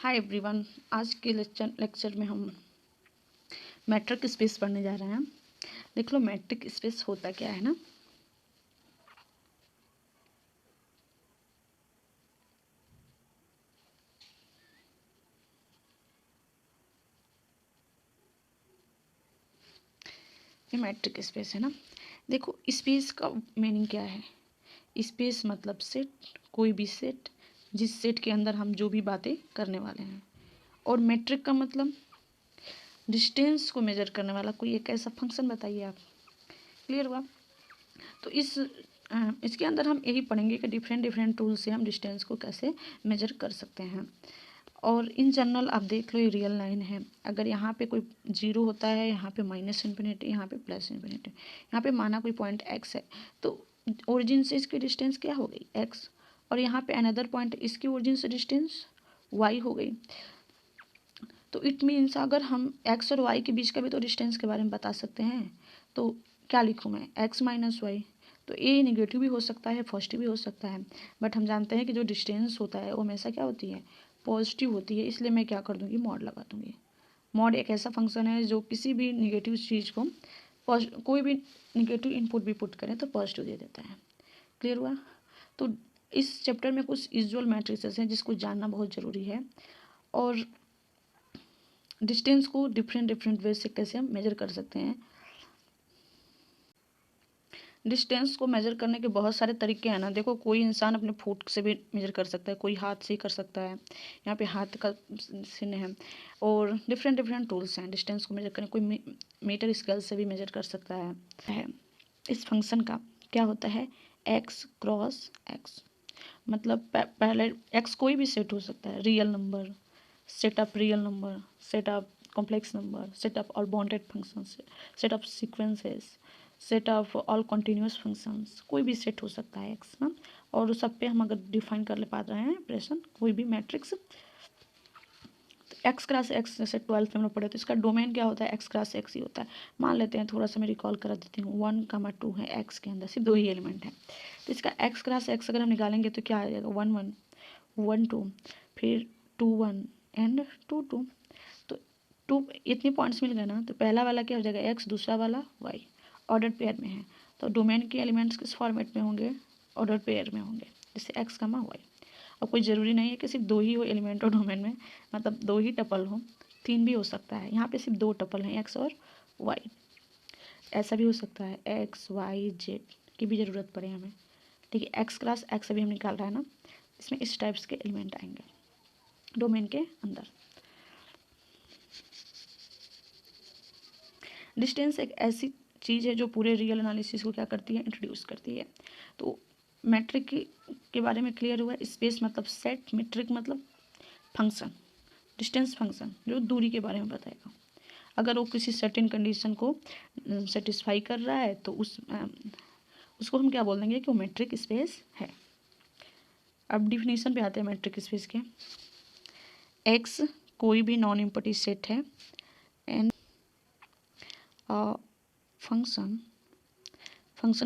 Hi everyone. आज के lecture में हम मैट्रिक स्पेस पढ़ने जा रहे हैं। देख लो मैट्रिक स्पेस होता क्या है ना। ये मैट्रिक स्पेस है ना। देखो स्पेस का मीनिंग क्या है। स्पेस मतलब सेट, कोई भी सेट जिस सेट के अंदर हम जो भी बातें करने वाले हैं। और मैट्रिक का मतलब डिस्टेंस को मेजर करने वाला कोई एक ऐसा फंक्शन बताइए आप। क्लियर हुआ। तो इसके अंदर हम यही पढ़ेंगे कि डिफरेंट डिफरेंट टूल से हम डिस्टेंस को कैसे मेजर कर सकते हैं। और इन जनरल आप देख लो ये रियल लाइन है। अगर यहाँ पे कोई जीरो होता है, यहाँ पे माइनस इन्फिनिटी, यहाँ पे प्लस इन्फिनिटी, यहाँ पे माना कोई पॉइंट एक्स है तो ओरिजिन से इसकी डिस्टेंस क्या हो गई एक्स। और यहाँ पे अनदर पॉइंट इसकी ओरिजिन से डिस्टेंस वाई हो गई। तो इट मीन्स अगर हम एक्स और वाई के बीच का भी तो डिस्टेंस के बारे में बता सकते हैं। तो क्या लिखूँ मैं, एक्स माइनस वाई। तो ये नेगेटिव भी हो सकता है, पॉजिटिव भी हो सकता है। बट हम जानते हैं कि जो डिस्टेंस होता है वो हमेशा क्या होती है, पॉजिटिव होती है। इसलिए मैं क्या कर दूँगी, मॉड लगा दूँगी। मॉड एक ऐसा फंक्शन है जो किसी भी निगेटिव चीज़ को कोई भी निगेटिव इनपुट भी पुट करें तो पॉजिटिव दे देता है। क्लियर हुआ। तो इस चैप्टर में कुछ यूजुअल मैट्रिसेस हैं जिसको जानना बहुत ज़रूरी है। और डिस्टेंस को डिफरेंट डिफरेंट वे से कैसे हम मेजर कर सकते हैं। डिस्टेंस को मेजर करने के बहुत सारे तरीके हैं ना। देखो कोई इंसान अपने फुट से भी मेजर कर सकता है, कोई हाथ से ही कर सकता है। यहाँ पे हाथ का चिन्ह है। और डिफरेंट डिफरेंट टूल्स हैं डिस्टेंस को मेजर करने। कोई मीटर स्केल से भी मेजर कर सकता है। इस फंक्शन का क्या होता है, एक्स क्रॉस एक्स। मतलब पहले एक्स कोई भी सेट हो सकता है, real number, set of real number, set of complex number, set of all bounded functions, set of sequences, set of all continuous functions. कोई भी सेट हो सकता है एक्स ना। और उस सब पे हम अगर डिफाइन कर ले पा रहे हैं ऑपरेशन कोई भी मैट्रिक्स, एक्स क्रॉस एक्स जैसे 12th में हम लोग पढ़े तो इसका डोमेन क्या होता है, एक्स क्रॉस एक्स ही होता है। मान लेते हैं, थोड़ा सा मैं रिकॉल करा देती हूँ, 1, 2 है एक्स के अंदर, सिर्फ दो ही एलिमेंट है। तो इसका एक्स क्रॉस एक्स अगर हम निकालेंगे तो क्या आ जाएगा, 1, 1, 1, 2, फिर 2, 1 एंड 2, 2। तो 2 इतने पॉइंट्स मिल गए ना। तो पहला वाला क्या हो जाएगा एक्स, दूसरा वाला वाई, ऑर्डर पेयर में है। तो डोमेन के एलिमेंट्स किस फॉर्मेट में होंगे, ऑर्डर पेयर में होंगे, जैसे एक्स कमा वाई। और कोई ज़रूरी नहीं है कि सिर्फ दो ही हो एलिमेंट और डोमेन में, मतलब दो ही टपल हो, तीन भी हो सकता है। यहाँ पे सिर्फ दो टपल हैं, एक्स और वाई। ऐसा भी हो सकता है एक्स वाई जेड की भी ज़रूरत पड़े हमें। ठीक है, एक्स क्लास एक्स अभी हम निकाल रहे हैं ना, इसमें इस टाइप्स के एलिमेंट आएंगे डोमेन के अंदर। डिस्टेंस एक ऐसी चीज़ है जो पूरे रियल एनालिसिस को क्या करती है, इंट्रोड्यूस करती है। तो मैट्रिक के बारे में क्लियर हुआ। स्पेस मतलब सेट, मैट्रिक मतलब फंक्शन, डिस्टेंस फंक्शन जो दूरी के बारे में बताएगा। अगर वो किसी सर्टेन कंडीशन को सेटिस्फाई कर रहा है तो उसको हम क्या बोल देंगे कि वो मैट्रिक स्पेस है। अब डिफिनीशन पे आते हैं मैट्रिक स्पेस के। एक्स कोई भी नॉन इम्पटी सेट है एंड फंक्शन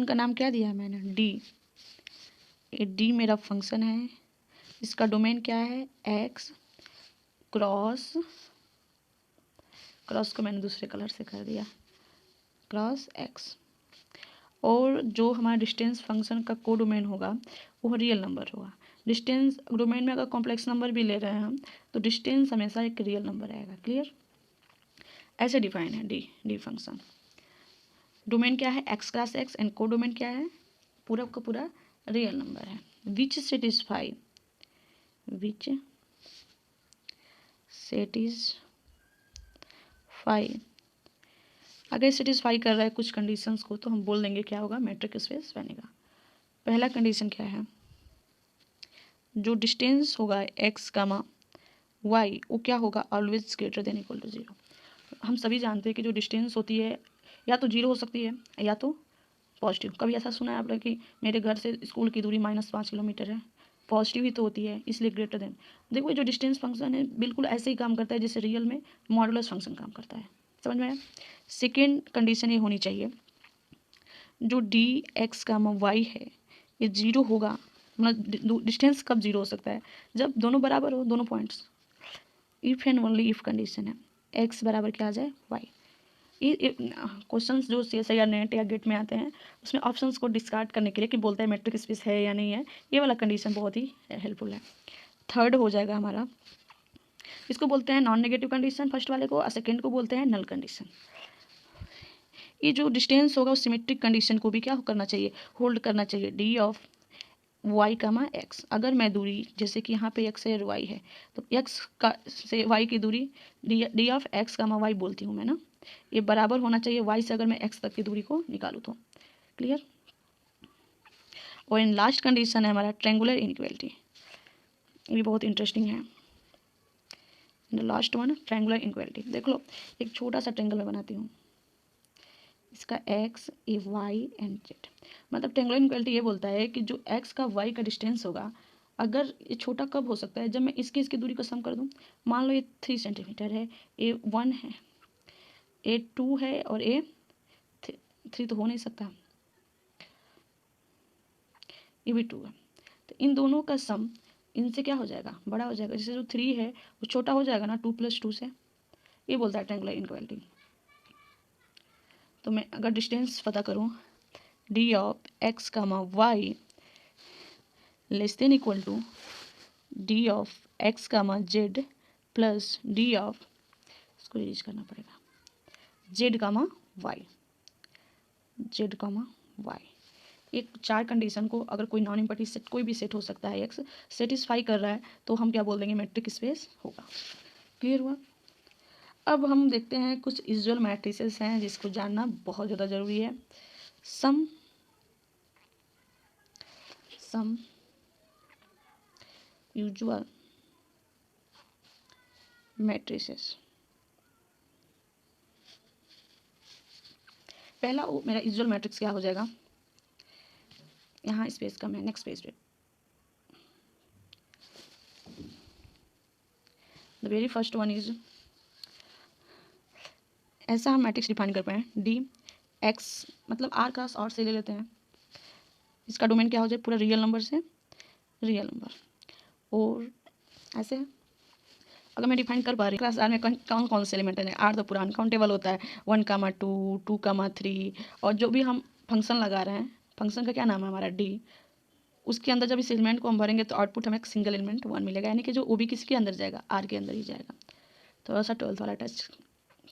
का नाम क्या दिया है मैंने, डी। ये डी मेरा फंक्शन है। इसका डोमेन क्या है, एक्स क्रॉस को मैंने दूसरे कलर से कर दिया, क्रॉस एक्स। और जो हमारा डिस्टेंस फंक्शन का को डोमेन होगा वो रियल नंबर होगा। डिस्टेंस डोमेन में अगर कॉम्प्लेक्स नंबर भी ले रहे हैं हम तो डिस्टेंस हमेशा एक रियल नंबर आएगा। क्लियर। ऐसे डिफाइन है डी फंक्शन। डोमेन क्या है, एक्स क्रॉस एक्स एंड को डोमेन क्या है, पूरा का पूरा रियल नंबर है। विच सेटिस्फाई अगर सेटिस्फाई कर रहा है कुछ कंडीशंस को तो हम बोल देंगे क्या होगा, मैट्रिक स्पेस बनेगा। पहला कंडीशन क्या है, जो डिस्टेंस होगा एक्स कामा वाई वो क्या होगा, always greater than equal to 0। हम सभी जानते हैं कि जो डिस्टेंस होती है या तो 0 हो सकती है या तो पॉजिटिव। कभी ऐसा सुना है आपने कि मेरे घर से स्कूल की दूरी -5 किलोमीटर है, पॉजिटिव ही तो होती है इसलिए ग्रेटर देन। देखो जो डिस्टेंस फंक्शन है बिल्कुल ऐसे ही काम करता है जैसे रियल में मॉडुलस फंक्शन काम करता है। समझ में आया। सेकेंड कंडीशन ये होनी चाहिए, जो डी एक्स का वाई है ये 0 होगा। मतलब डिस्टेंस कब 0 हो सकता है, जब दोनों बराबर हो, दोनों points. If and only if condition है, एक्स बराबर क्या आ जाए वाई। ये क्वेश्चंस जो सी एस आई या नेट या गेट में आते हैं उसमें ऑप्शंस को डिस्कार्ड करने के लिए कि बोलता है मेट्रिक स्पेस है या नहीं है, ये वाला कंडीशन बहुत ही हेल्पफुल है। थर्ड हो जाएगा हमारा, इसको बोलते हैं नॉन नेगेटिव कंडीशन फर्स्ट वाले को, और सेकेंड को बोलते हैं नल कंडीशन। ये जो डिस्टेंस होगा उस सिमेट्रिक कंडीशन को भी क्या करना चाहिए, होल्ड करना चाहिए। D of Y comma X, अगर मैं दूरी जैसे कि यहाँ पे एक्स है और वाई है, तो एक्स का से वाई की दूरी D of x comma Y बोलती हूँ मैं ना, ये बराबर होना चाहिए वाई से अगर मैं एक्स तक की दूरी को निकालूँ तो। क्लियर। और इन लास्ट कंडीशन है हमारा ट्रेंगुलर इनइक्वालिटी, ये बहुत इंटरेस्टिंग है। लास्ट वन ट्रेंगुलर इनइक्वालिटी, देख लो एक छोटा सा ट्रेंगल मैं बनाती हूँ, इसका X a Y and Z, मतलब ट्रेंगुलर इनइक्वालिटी ये बोलता है कि जो एक्स का वाई का डिस्टेंस होगा, अगर ये छोटा कब हो सकता है, जब मैं इसकी दूरी को सम कर दूँ। मान लो ये 3 सेंटीमीटर है, ए 1 है, ए 2 है और ए 3 तो हो नहीं सकता, ये भी 2 है, तो इन दोनों का सम इनसे क्या हो जाएगा, बड़ा हो जाएगा। जैसे जो 3 है वो छोटा हो जाएगा ना 2 + 2 से, ये बोलता है ट्रेंगुलर इनइक्वालिटी। तो मैं अगर डिस्टेंस पता करूँ, D of x comma Y less than equal to D of x comma Z plus D of, इसको यूज करना पड़ेगा, Z comma Y, Z comma Y. एक 4 कंडीशन को अगर कोई नॉन इम्पॉर्टेंट सेट, कोई भी सेट हो सकता है एक्स, सेटिस्फाई कर रहा है तो हम क्या बोल देंगे, मेट्रिक स्पेस होगा। क्लियर हुआ। अब हम देखते हैं कुछ यूजुअल मैट्रिसेस हैं जिसको जानना बहुत ज़्यादा ज़रूरी है। सम यूजुअल मैट्रिसेस, पहला वो मेरा यूजुअल मैट्रिक्स क्या हो जाएगा, यहाँ स्पेस कम है, नेक्स्ट पेज पे the very first one is, ऐसा हम मैट्रिक्स डिफाइन कर पाए, डी एक्स मतलब आर क्रॉस आर से ले लेते हैं, इसका डोमेन क्या हो जाए, पूरा रियल नंबर से रियल नंबर, और ऐसे अगर मैं डिफाइन कर पा रही हूँ क्लास आर में कौन कौन से एलिमेंट है, आर तो पूरा अनकाउंटेबल होता है, 1, 2, 2, 3, और जो भी हम फंक्शन लगा रहे हैं, फंक्शन का क्या नाम है हमारा डी, उसके अंदर जब इस एलिमेंट को हम भरेंगे तो आउटपुट हमें एक सिंगल एलिमेंट 1 मिलेगा, यानी कि जो वो भी किसके अंदर जाएगा, आर के अंदर ही जाएगा। थोड़ा सा 12th वाला टच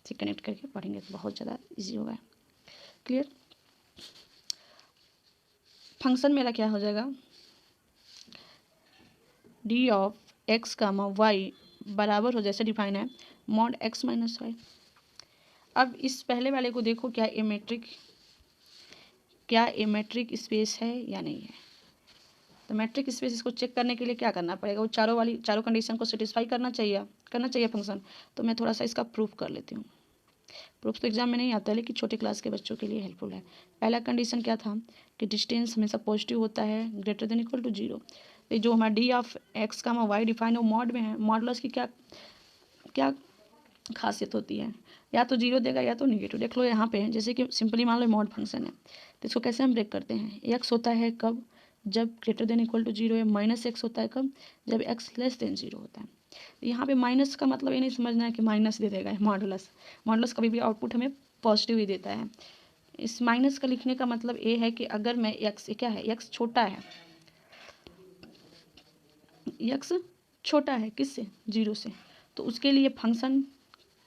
से कनेक्ट करके पढ़ेंगे तो बहुत ज़्यादा ईजी होगा। क्लियर। फंक्शन मेरा क्या हो जाएगा, D of x comma Y बराबर हो, जैसे डिफाइन है मॉड एक्स माइनस वाई। अब इस पहले वाले को देखो, क्या ए मेट्रिक स्पेस है या नहीं है। तो मैट्रिक स्पेस इसको चेक करने के लिए क्या करना पड़ेगा, वो चारों कंडीशन को सेटिस्फाई करना चाहिए फंक्शन। तो मैं थोड़ा सा इसका प्रूफ कर लेती हूँ। प्रूफ तो एग्जाम में नहीं आता है, लेकिन छोटे क्लास के बच्चों के लिए हेल्पफुल है। पहला कंडीशन क्या था कि डिस्टेंस हमेशा पॉजिटिव होता है, ग्रेटर देन इक्वल टू 0। तो जो हमारा D of x comma Y define है वो मॉड में है, मॉडुलस की क्या क्या खासियत होती है, या तो 0 देगा या तो नेगेटिव। देख लो यहाँ पे जैसे कि सिंपली मान लो मॉड फंक्शन है, तो इसको कैसे हम ब्रेक करते हैं, एक्स होता है कब, जब ग्रेटर देन इक्वल टू 0 है, माइनस एक्स होता है कब, जब एक्स लेस देन 0 होता है। तो यहाँ पे माइनस का मतलब ये नहीं समझना है कि माइनस दे देगा मॉडुलस कभी भी आउटपुट हमें पॉजिटिव ही देता है। इस माइनस का लिखने का मतलब ये है कि अगर मैं एक्स क्या है, एक्स छोटा है, एक्स छोटा है किससे, 0 से, तो उसके लिए फंक्शन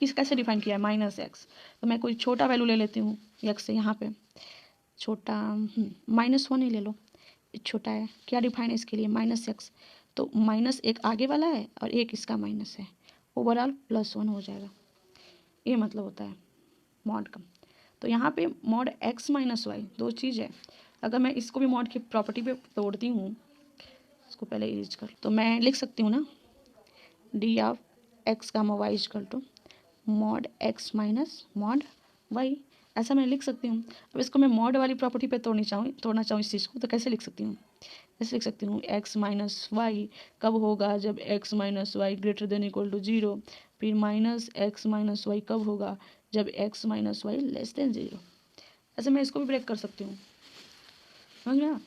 किस कैसे डिफाइन किया है, माइनस एक्स। तो मैं कोई छोटा वैल्यू ले लेती हूँ एक्स से, यहाँ पे छोटा -1 ही ले लो, छोटा है, क्या डिफाइन है इसके लिए, माइनस एक्स। तो माइनस एक आगे वाला है और एक इसका माइनस है, ओवरऑल +1 हो जाएगा। ये मतलब होता है मॉड का। तो यहाँ पे मॉड एक्स माइनस वाई दो चीज़ है। अगर मैं इसको भी मॉड की प्रॉपर्टी पे तोड़ती हूँ, इसको पहले यूज कर, तो मैं लिख सकती हूँ ना, D of x comma Y equal to mod x minus mod Y, ऐसा मैं लिख सकती हूँ। अब इसको मैं मॉड वाली प्रॉपर्टी पे तोड़ना चाहूँ इस चीज़ को, तो कैसे लिख सकती हूँ, ऐसे लिख सकती हूँ एक्स माइनस वाई कब होगा, जब X minus Y greater than equal to 0, फिर माइनस एक्स माइनस वाई कब होगा, जब X minus Y less than 0। ऐसे मैं इसको भी ब्रेक कर सकती हूँ, समझ में आया?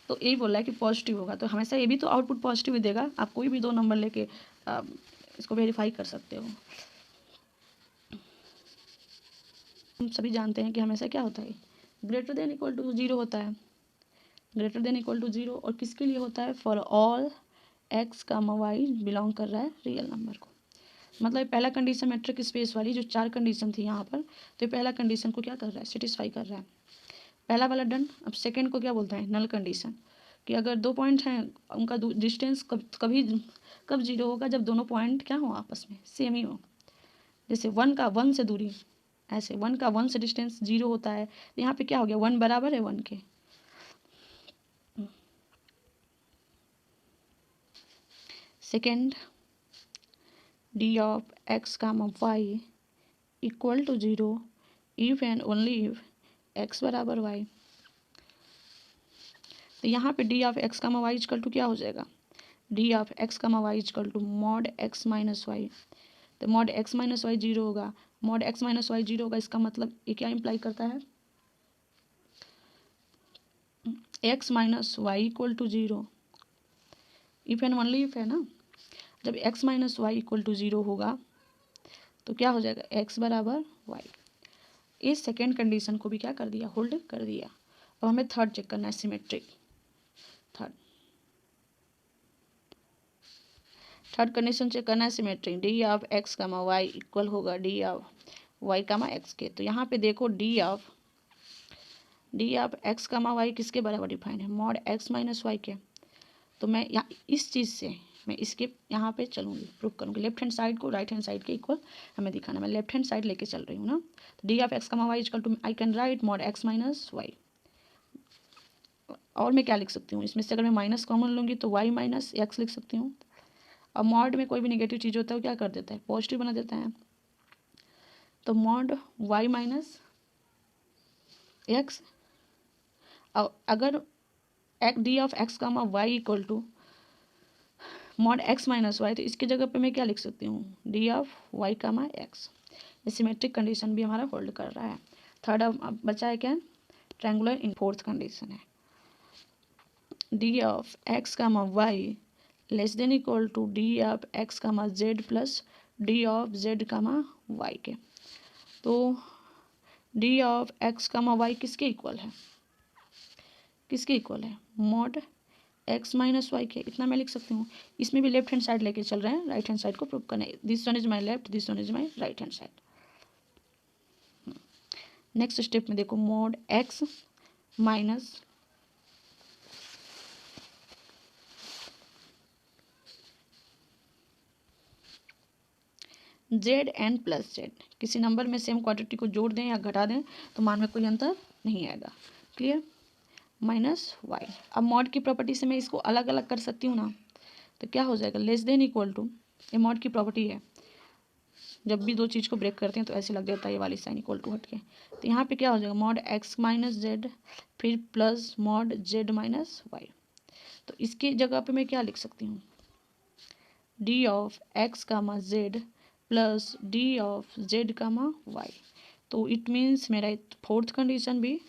तो यही बोल रहा है कि पॉजिटिव होगा, तो हमेशा ये भी तो आउटपुट पॉजिटिव ही देगा। आप कोई भी दो नंबर लेके इसको वेरीफाई कर सकते हो। हम सभी जानते हैं कि हमेशा क्या होता है, ग्रेटर देन इक्वल टू 0 होता है, ग्रेटर देन इक्वल टू 0, और किसके लिए होता है, फॉर ऑल एक्स का वाई बिलोंग कर रहा है रियल नंबर को। मतलब पहला कंडीशन मैट्रिक स्पेस वाली जो 4 कंडीशन थी यहाँ पर, तो पहला कंडीशन को क्या कर रहा है, सेटिस्फाई कर रहा है, पहला वाला डन। अब सेकंड को क्या बोलते हैं, नल कंडीशन, कि अगर 2 पॉइंट हैं उनका डिस्टेंस कब 0 होगा, जब दोनों पॉइंट क्या हो, आपस में सेम ही हो। जैसे 1 से दूरी, ऐसे 1 से डिस्टेंस 0 होता है, तो यहाँ पे क्या हो गया, 1 बराबर है 1 के। Second, D of x comma Y equal to 0 if and only if X बराबर वाई। तो यहाँ पे D of x comma Y equal to क्या हो जाएगा, D of x comma Y equal to mod x minus Y. तो mod x minus Y 0 होगा, mod x minus Y 0 होगा, इसका मतलब ये क्या इम्प्लाई करता है, X minus Y equal to 0, if and only if है ना। जब X minus Y equal to 0 होगा तो क्या हो जाएगा, एक्स बराबर वाई। इस सेकेंड कंडीशन को भी क्या कर दिया, होल्ड कर दिया। अब हमें थर्ड चेक करना है, सिमेट्रिक। थर्ड कंडीशन चेक करना है, symmetric. D of x comma Y equal होगा D of Y comma X के। तो यहाँ पे देखो D of x comma Y किसके बराबर डिफाइन है, मॉड एक्स माइनस वाई के। तो मैं यहाँ इस चीज़ से मैं इसके यहाँ पे चलूँगी, प्रूव करूँगी। लेफ्ट हैंड साइड को राइट हैंड साइड के इक्वल हमें दिखाना, मैं लेफ्ट हैंड साइड लेके चल रही हूँ ना। तो D of x comma Y equal to I can write mod x minus Y. और मैं क्या लिख सकती हूँ, इसमें से अगर मैं माइनस कॉमन लूँगी तो वाई माइनस एक्स लिख सकती हूँ। अब मॉड में कोई भी नेगेटिव चीज़ होता है वो क्या कर देता है, पॉजिटिव बना देता है। तो मॉड वाई माइनस एक्स, अगर D of x comma Y equal to mod x minus Y, तो इसकी जगह पे मैं क्या लिख सकती हूँ, D of Y comma X. Symmetric condition भी हमारा होल्ड कर रहा है। थर्ड अब बचा है क्या, ट्रायंगुलर इन फोर्थ कंडीशन है, D of x comma Y less than equal to D of x comma Z plus D of Z comma Y के। तो D of x comma Y किसके इक्वल है, किसके इक्वल है, mod x minus Y के। इतना मैं लिख सकती हूँ। इसमें भी लेफ्ट हैंड साइड लेके चल रहे हैं, राइट हैंड साइड को प्रूव करना है। This one is my left, this one is my right hand side. Next step में देखो, mod x minus z n plus z, किसी नंबर में सेम क्वांटिटी को जोड़ दें या घटा दें तो मान में कोई अंतर नहीं आएगा, क्लियर, माइनस वाई। अब मॉड की प्रॉपर्टी से मैं इसको अलग अलग कर सकती हूँ ना, तो क्या हो जाएगा, लेस देन इक्वल टू, ये मॉड की प्रॉपर्टी है, जब भी दो चीज़ को ब्रेक करते हैं तो ऐसे लग जाता है ये वाली साइन इक्वल टू हट के। तो यहाँ पे क्या हो जाएगा, मॉड एक्स माइनस जेड फिर plus mod z minus Y. तो इसकी जगह पे मैं क्या लिख सकती हूँ, D of x comma Z plus D of Z comma y. तो इट मीन्स मेरा फोर्थ कंडीशन भी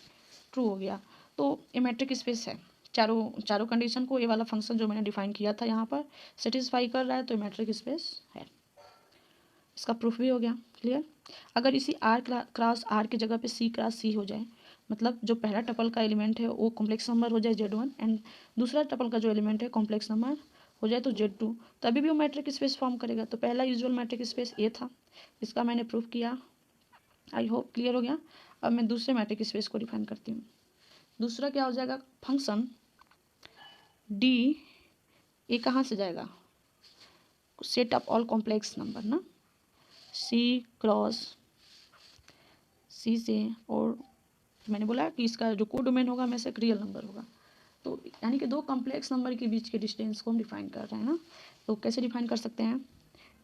ट्रू हो गया। तो ये मैट्रिक स्पेस है, चारों कंडीशन को ये वाला फंक्शन जो मैंने डिफाइन किया था यहाँ पर सेटिस्फाई कर रहा है, तो मैट्रिक स्पेस है। इसका प्रूफ भी हो गया, क्लियर। अगर इसी आर क्रॉस आर की जगह पे सी क्रॉस सी हो जाए, मतलब जो पहला टपल का एलिमेंट है वो कॉम्प्लेक्स नंबर हो जाए Z1 एंड दूसरा टपल का जो एलिमेंट है कॉम्प्लेक्स नंबर हो जाए तो Z2, तभी भी वो मैट्रिक स्पेस फॉर्म करेगा। तो पहला यूजुअल मैट्रिक स्पेस ये था, इसका मैंने प्रूफ किया, आई होप क्लियर हो गया। अब मैं दूसरे मैट्रिक स्पेस को डिफाइन करती हूँ। दूसरा क्या हो जाएगा, फंक्शन डी, ये कहाँ से जाएगा, set of all complex number ना, सी क्रॉस सी से, और मैंने बोला कि इसका जो कोडोमेन होगा हमेशा एक रियल नंबर होगा। तो यानी कि दो कॉम्प्लेक्स नंबर के बीच के डिस्टेंस को हम डिफाइन कर रहे हैं ना। तो कैसे डिफाइन कर सकते हैं,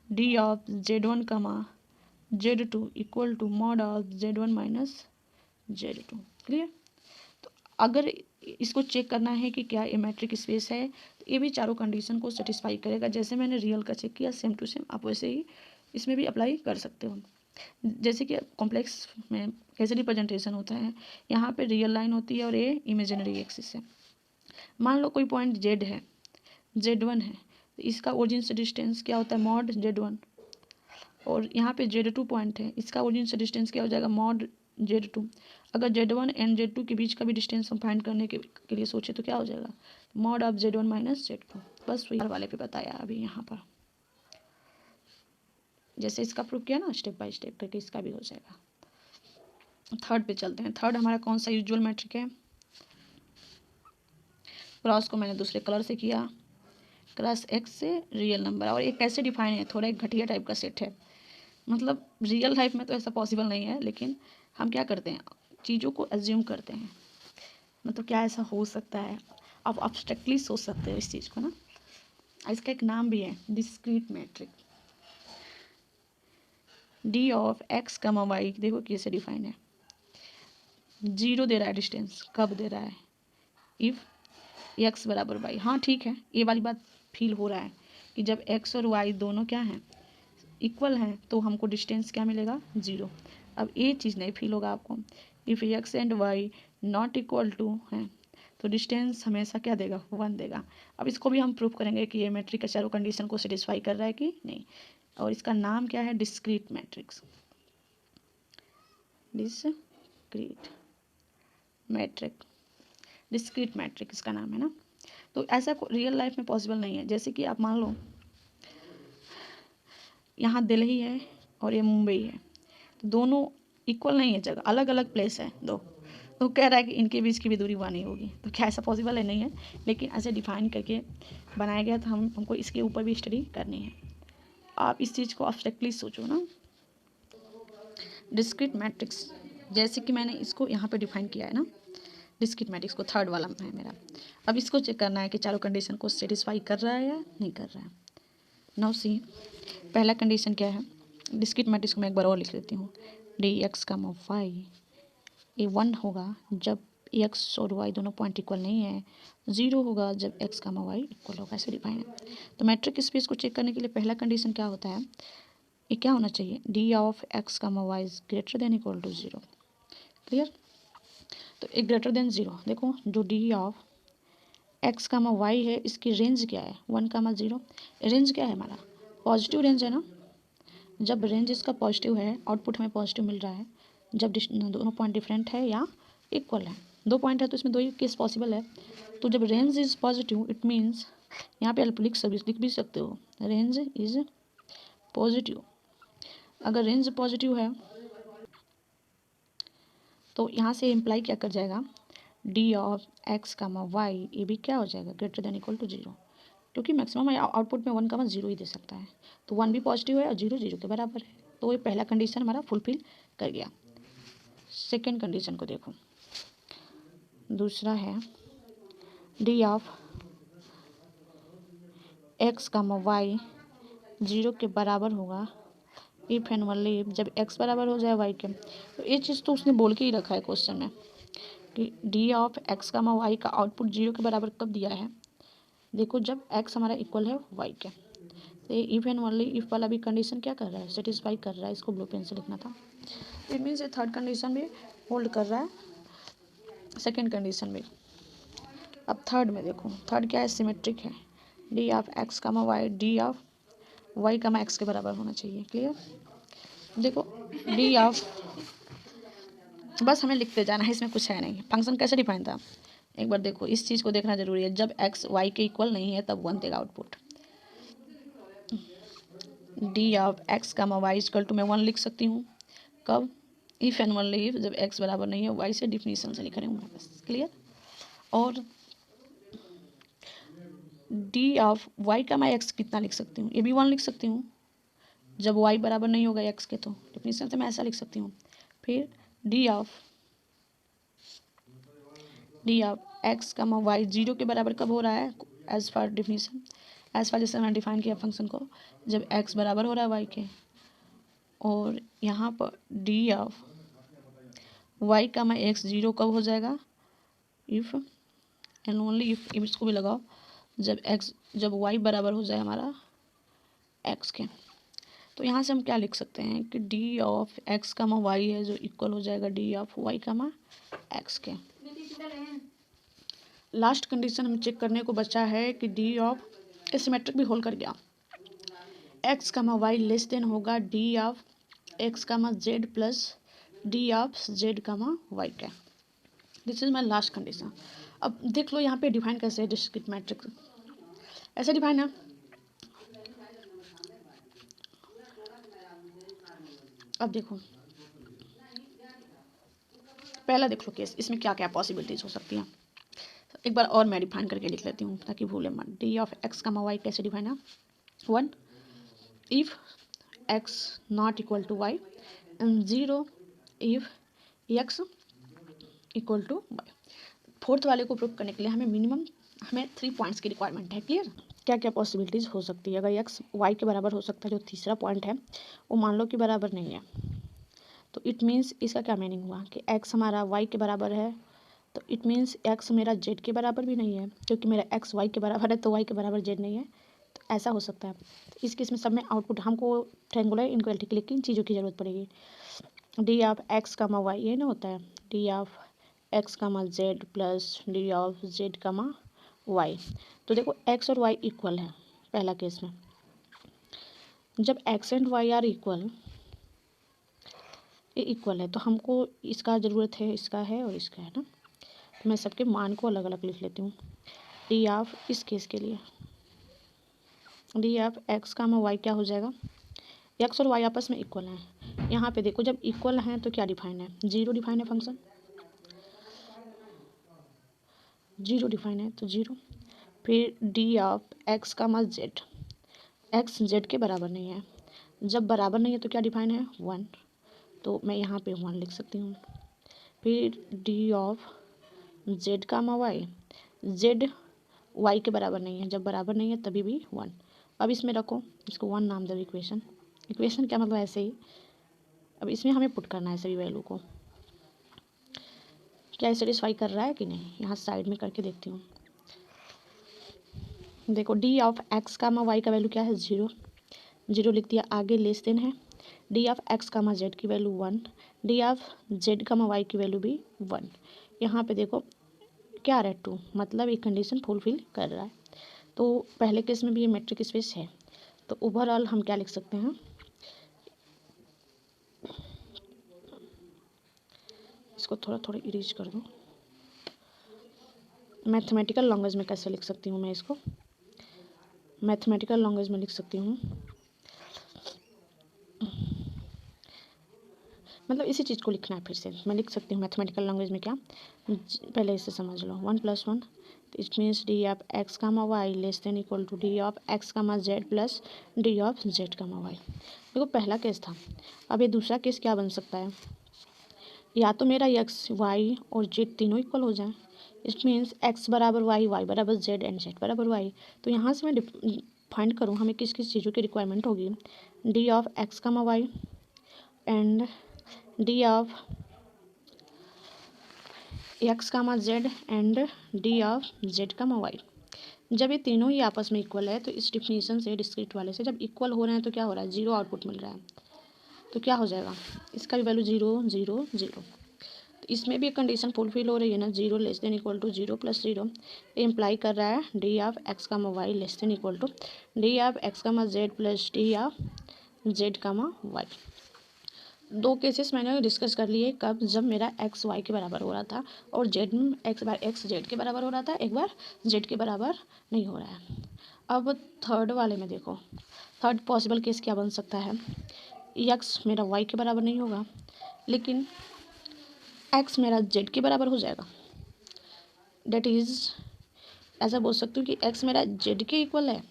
d of Z1 comma Z2 equal to mod of Z1 minus Z2, clear. तो अगर इसको चेक करना है कि क्या ये मैट्रिक स्पेस है, तो ये भी चारों कंडीशन को सेटिस्फाई करेगा। जैसे मैंने रियल का चेक किया सेम टू सेम आप वैसे ही इसमें भी अप्लाई कर सकते हो। जैसे कि कॉम्प्लेक्स में कैसे रिप्रेजेंटेशन होता है, यहाँ पे रियल लाइन होती है और ये इमेजिनरी एक्सिस है। मान लो कोई पॉइंट Z है, Z1 है, तो इसका ओरिजिन से डिस्टेंस क्या होता है मॉड Z1, और यहाँ पे Z2 पॉइंट है, इसका ओरिजिन से डिस्टेंस क्या हो जाएगा मॉड Z2। अगर Z1 एंड Z2 के बीच का भी डिस्टेंस हम फाइंड करने के लिए सोचे तो क्या हो जाएगा mod of Z1 minus Z2। बस वही वाले पे बताया अभी यहाँ पर, जैसे इसका प्रूफ किया ना स्टेप बाय स्टेप करके इसका भी हो जाएगा। थर्ड पे चलते हैं। थर्ड हमारा कौन सा यूजुअल मैट्रिक है, क्रॉस को मैंने दूसरे कलर से किया, क्रॉस एक्स से रियल नंबर, और एक कैसे डिफाइन है थोड़ा एक घटिया टाइप का सेट है, मतलब रियल लाइफ में तो ऐसा पॉसिबल नहीं है, लेकिन हम क्या करते हैं चीज़ों को एज्यूम करते हैं, मतलब क्या ऐसा हो सकता है, आप एब्स्ट्रैक्टली सोच सकते हो इस चीज़ को ना। इसका एक नाम भी है discrete metric. D of x comma y देखो कैसे डिफाइन है, 0 दे रहा है डिस्टेंस, कब दे रहा है इफ़ एक्स बराबर वाई। हाँ ठीक है, ये वाली बात फील हो रहा है कि जब एक्स और वाई दोनों क्या हैं इक्वल हैं तो हमको डिस्टेंस क्या मिलेगा 0। अब ये चीज़ नहीं फील होगा आपको, if x and y not equal to हैं तो डिस्टेंस हमेशा क्या देगा 1 देगा। अब इसको भी हम प्रूव करेंगे कि ये मैट्रिक चारों कंडीशन को सेटिस्फाई कर रहा है कि नहीं, और इसका नाम क्या है discrete matrix, discrete metric, discrete metric इसका नाम है ना। तो ऐसा रियल लाइफ में पॉसिबल नहीं है, जैसे कि आप मान लो यहाँ दिल्ली है और ये मुंबई है, तो दोनों इक्वल नहीं है, जगह अलग अलग प्लेस है दो, तो कह रहा है कि इनके बीच की भी दूरी 1 ही होगी, तो क्या ऐसा पॉसिबल है नहीं है, लेकिन ऐसे डिफाइन करके बनाया गया था, हमको इसके ऊपर भी स्टडी करनी है। आप इस चीज़ को एब्स्ट्रैक्टली सोचो ना। डिस्क्रीट मैट्रिक्स जैसे कि मैंने इसको यहाँ पे डिफाइन किया है ना, डिस्क्रीट मैट्रिक्स को थर्ड वाला है मेरा, अब इसको चेक करना है कि चारों कंडीशन को सेटिस्फाई कर रहा है या नहीं कर रहा है। नाउ सी पहला कंडीशन क्या है, डिस्क्रीट मैट्रिक्स को मैं एक बार और लिख लेती हूँ, डी एक्स का वाई ये 1 होगा जब एक्स और वाई दोनों पॉइंट इक्वल नहीं है, 0 होगा जब एक्स का वाई इक्वल होगा, ऐसे डिफाइन है। तो मैट्रिक स्पेस को चेक करने के लिए पहला कंडीशन क्या होता है, ये क्या होना चाहिए डी ऑफ एक्स का y is greater than equal to 0, clear. तो एक ग्रेटर देन 0, देखो जो डी ऑफ एक्स का वाई है इसकी रेंज क्या है 1, 0, रेंज क्या है हमारा पॉजिटिव रेंज है ना, जब रेंज इसका पॉजिटिव है आउटपुट हमें पॉजिटिव मिल रहा है, जब दोनों पॉइंट डिफरेंट है या इक्वल है, 2 पॉइंट है तो इसमें 2 ही केस पॉसिबल है। तो जब range is positive it means यहाँ पे आप लिख भी सकते हो रेंज इज पॉजिटिव। अगर रेंज पॉजिटिव है तो यहाँ से इम्प्लाई क्या कर जाएगा डी ऑफ एक्स का वाई ये भी क्या हो जाएगा ग्रेटर देन इक्वल टू 0, क्योंकि मैक्सिमम आउटपुट में 1, 0 ही दे सकता है, तो 1 भी पॉजिटिव है और 0, 0 के बराबर है, तो ये पहला कंडीशन हमारा फुलफिल कर गया। सेकेंड कंडीशन को देखो, दूसरा है डी ऑफ एक्स का वाई 0 के बराबर होगा इफ़ एंड ओनली जब एक्स बराबर हो जाए वाई के। तो ये चीज़ तो उसने बोल के ही रखा है क्वेश्चन में कि डी ऑफ एक्स का वाई का आउटपुट 0 के बराबर कब दिया है, देखो जब एक्स हमारा इक्वल है वाई के। तो ये इफ़ एंड ओनली इफ़ वाला भी कंडीशन क्या कर रहा है सेटिस्फाई कर रहा है, इसको ब्लू पेन से लिखना था। इट मीन्स ये थर्ड कंडीशन भी होल्ड कर रहा है सेकेंड कंडीशन में। अब थर्ड में देखो, थर्ड क्या है सिमेट्रिक है, डी ऑफ एक्स का वाई डी ऑफ वाई का एक्स के बराबर होना चाहिए, क्लियर। देखो डी ऑफ बस हमें लिखते जाना है, इसमें कुछ है नहीं। फंक्शन कैसे डिफाइन था एक बार देखो, इस चीज़ को देखना जरूरी है, जब एक्स वाई के इक्वल नहीं है तब 1 देगा आउटपुट। डी ऑफ एक्स का वाई इक्वल टू मैं 1 लिख सकती हूँ कब इफ़ एंड ओनली इफ जब एक्स बराबर नहीं है वाई से, डिफिनीशन से लिख रही हूँ मैं बस, क्लियर। और डी ऑफ वाई का मैं एक्स कितना लिख सकती हूँ, ये भी 1 लिख सकती हूँ जब वाई बराबर नहीं होगा एक्स के, तो डिफिनीशन से मैं ऐसा लिख सकती हूँ। फिर डी ऑफ एक्स का वाई 0 के बराबर कब हो रहा है as far definition, as far जैसे मैंने डिफाइन किया फंक्शन को, जब एक्स बराबर हो रहा है वाई के। और यहाँ पर डी ऑफ वाई का मैं एक्स 0 कब हो जाएगा इफ़ एंड ओनली इफ इसको भी लगाओ जब वाई बराबर हो जाए हमारा एक्स के। तो यहाँ से हम क्या लिख सकते हैं कि डी ऑफ एक्स का वाई है जो इक्वल हो जाएगा डी ऑफ वाई का एक्स के। लास्ट कंडीशन हम चेक करने को बचा है कि डी ऑफ सिमेट्रिक भी होल कर गया। X comma Y less than होगा D of x comma Z plus D of Z comma Y का। This is my last condition. अब देख लो यहाँ पे डिफाइन कैसे है डिस्क्रीट मैट्रिक्स, ऐसे डिफाइन है। अब देखो पहला देख लो केस, इसमें क्या क्या पॉसिबिलिटीज हो सकती हैं। एक बार और मैं डिफाइन करके लिख लेती हूँ ताकि भूले मत। D of x comma y कैसे डिफाइन है, 1 if x not equal to y and 0 if x equal to y. Fourth वाले को प्रूव करने के लिए हमें 3 पॉइंट्स की रिक्वायरमेंट है। क्लियर, क्या क्या पॉसिबिलिटीज हो सकती है। अगर एक्स वाई के बराबर हो सकता है, जो तीसरा पॉइंट है वो मान लो कि बराबर नहीं है, तो इट मीन्स इसका क्या मीनिंग हुआ कि एक्स हमारा वाई के बराबर है, तो इट मीन्स एक्स मेरा जेड के बराबर भी नहीं है, क्योंकि मेरा एक्स वाई के बराबर है तो वाई के बराबर जेड नहीं है। तो ऐसा हो सकता है। तो इस केस में सब में आउटपुट हमको ट्रायंगुलर इनइक्वालिटी के लिए किन चीज़ों की ज़रूरत पड़ेगी, d of x comma y, ये ना होता है D of x comma Z plus D of Z comma y. तो देखो एक्स और वाई इक्वल है पहला केस में। जब x and y are equal, ये इक्वल है, तो हमको इसका ज़रूरत है, इसका है और इसका है ना। तो मैं सबके मान को अलग अलग लिख लेती हूँ। डी ऑफ इस केस के लिए d of x comma y क्या हो जाएगा, एक्स और वाई आपस में इक्वल हैं। यहाँ पे देखो जब इक्वल हैं तो क्या डिफाइन है, जीरो डिफाइन है फंक्शन, जीरो डिफाइन है तो जीरो। फिर d of x comma z, x z के बराबर नहीं है, जब बराबर नहीं है तो क्या डिफाइन है 1, तो मैं यहाँ पे 1 लिख सकती हूँ। फिर d of Z comma Y, z y के बराबर नहीं है, जब बराबर नहीं है तभी भी 1। अब इसमें रखो, इसको 1 नाम दो इक्वेशन, इक्वेशन क्या मतलब ऐसे ही। अब इसमें हमें पुट करना है सभी वैल्यू को, क्या सेटिस्फाई कर रहा है कि नहीं, यहाँ साइड में करके देखती हूँ। देखो D of x comma Y का वैल्यू क्या है 0, 0 लिख दिया। आगे लेस देन है D of x comma Z की value 1, D of Z comma Y की वैल्यू भी 1। यहाँ पे देखो क्या आ रहा है 2, मतलब एक कंडीशन फुलफिल कर रहा है। तो पहले केस में भी ये मैट्रिक स्पेस है। तो ओवरऑल हम क्या लिख सकते हैं, इसको थोड़ा थोड़ा इरेज कर दूँ। मैथमेटिकल लैंग्वेज में कैसे लिख सकती हूँ मैं इसको, मैथमेटिकल लैंग्वेज में लिख सकती हूँ, मतलब इसी चीज़ को लिखना है। फिर से मैं लिख सकती हूँ मैथमेटिकल लैंग्वेज में क्या, पहले इसे समझ लो। 1 + 1 तो it means d of x comma Y less than equal to D of x comma Z plus D of Z comma y. देखो पहला केस था, अब ये दूसरा केस क्या बन सकता है, या तो मेरा एक्स वाई और जेड तीनों इक्वल हो जाए, इट मीन्स एक्स बराबर वाई, वाई बराबर जेड एंड जेड बराबर वाई। तो यहाँ से मैं फाइंड करूँ हमें किस किस चीज़ों की रिक्वायरमेंट होगी, d of x comma y and d of x comma z and d of Z comma y. जब ये तीनों ही आपस में इक्वल है तो इस डिफिनीशन से, डिस्क्रीट वाले से, जब इक्वल हो रहे हैं तो क्या हो रहा है, 0 आउटपुट मिल रहा है। तो क्या हो जाएगा, इसका भी वैल्यू 0 0 0। तो इसमें भी एक कंडीशन फुलफिल हो रही है ना, 0 लेस देन इक्वल टू 0 + 0। ये इम्प्लाई कर रहा है D of x comma Y less than equal to D of x comma Z plus D of Z comma y. 2 cases मैंने डिस्कस कर लिए, कब, जब मेरा एक्स वाई के बराबर हो रहा था और जेड एक्स जेड के बराबर हो रहा था, एक बार जेड के बराबर नहीं हो रहा है। अब थर्ड वाले में देखो, थर्ड पॉसिबल केस क्या बन सकता है, एक्स मेरा वाई के बराबर नहीं होगा लेकिन एक्स मेरा जेड के बराबर हो जाएगा। डेट इज़, ऐसा बोल सकती हूँ कि एक्स मेरा जेड के इक्वल है,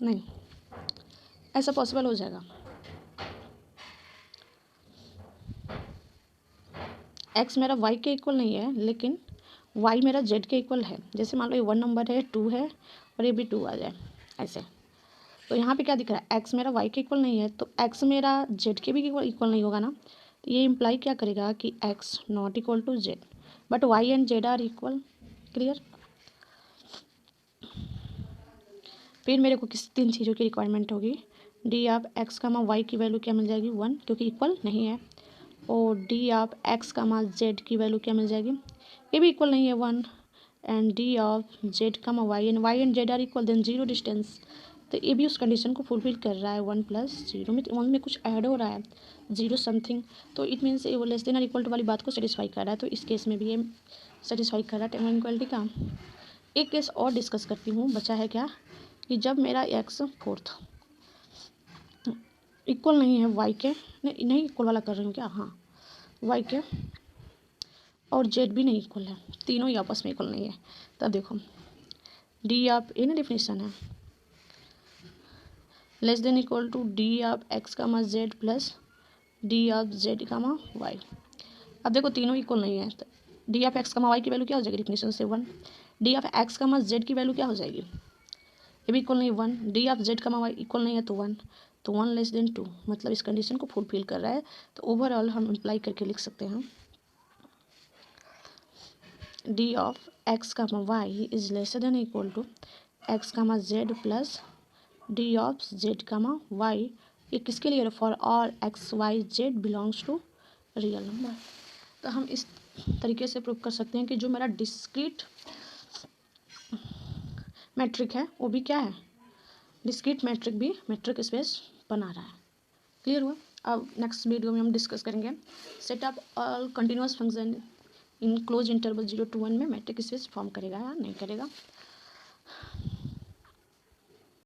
नहीं, ऐसा पॉसिबल हो जाएगा। एक्स मेरा वाई के इक्वल नहीं है लेकिन वाई मेरा जेड के इक्वल है। जैसे मान लो ये 1 नंबर है, 2 है और ये भी 2 आ जाए ऐसे। तो यहाँ पे क्या दिख रहा है, एक्स मेरा वाई के इक्वल नहीं है तो एक्स मेरा जेड के भी इक्वल नहीं होगा ना। तो ये इम्प्लाई क्या करेगा कि x not equal to z but y and z are equal. Clear. फिर मेरे को किस 3 चीज़ों की रिक्वायरमेंट होगी, d of x comma Y की वैल्यू क्या मिल जाएगी 1, क्योंकि इक्वल नहीं है, और d of x comma Z की वैल्यू क्या मिल जाएगी ए भी इक्वल नहीं है 1 and d of z comma y and z are equal then 0 distance, तो ये भी उस कंडीशन को फुलफिल कर रहा है 1 + 0 में, 1 में कुछ ऐड हो रहा है 0 समथिंग, तो इट मीन्स ये less than or equal to वाली बात को सेटिस्फाई कर रहा है, तो इस केस में भी ये सेटिस्फाई कर रहा है टेम इक्वलिटी का। एक केस और डिस्कस करती हूँ, बचा है क्या कि जब मेरा एक्स फोर्थ इक्वल नहीं है वाई के, नहीं इक्वल वाला कर रही हूँ क्या, हाँ वाई के, और जेड भी नहीं इक्वल है, तीनों ही आपस में इक्वल नहीं है, तब देखो डी ऑफ ए ना डेफिनेशन है less than equal to D of x comma Z plus D of Z comma y. अब देखो तीनों इक्वल नहीं है, तो D of x comma Y की वैल्यू क्या हो जाएगी डेफिनेशन से 1, D of x comma Z की वैल्यू क्या हो जाएगी, ये भी इक्वल नहीं 1, D of Z comma Y equal नहीं है तो 1, तो 1 लेस देन 2, मतलब इस कंडीशन को फुलफिल कर रहा है, तो ओवरऑल हम अप्लाई करके लिख सकते हैं d of x comma y is lesser than equal to x comma Z plus D of Z comma y, ये किसके लिए, for all x y z belongs to real number. तो हम इस तरीके से प्रूव कर सकते हैं कि जो मेरा डिस्क्रीट मैट्रिक है वो भी क्या है, डिस्क्रीट मैट्रिक भी मैट्रिक स्पेस बना रहा है। क्लियर हुआ। अब नेक्स्ट वीडियो में हम डिस्कस करेंगे set up all continuous function in close interval 0 to 1 में मैट्रिक स्पेस फॉर्म करेगा या नहीं करेगा।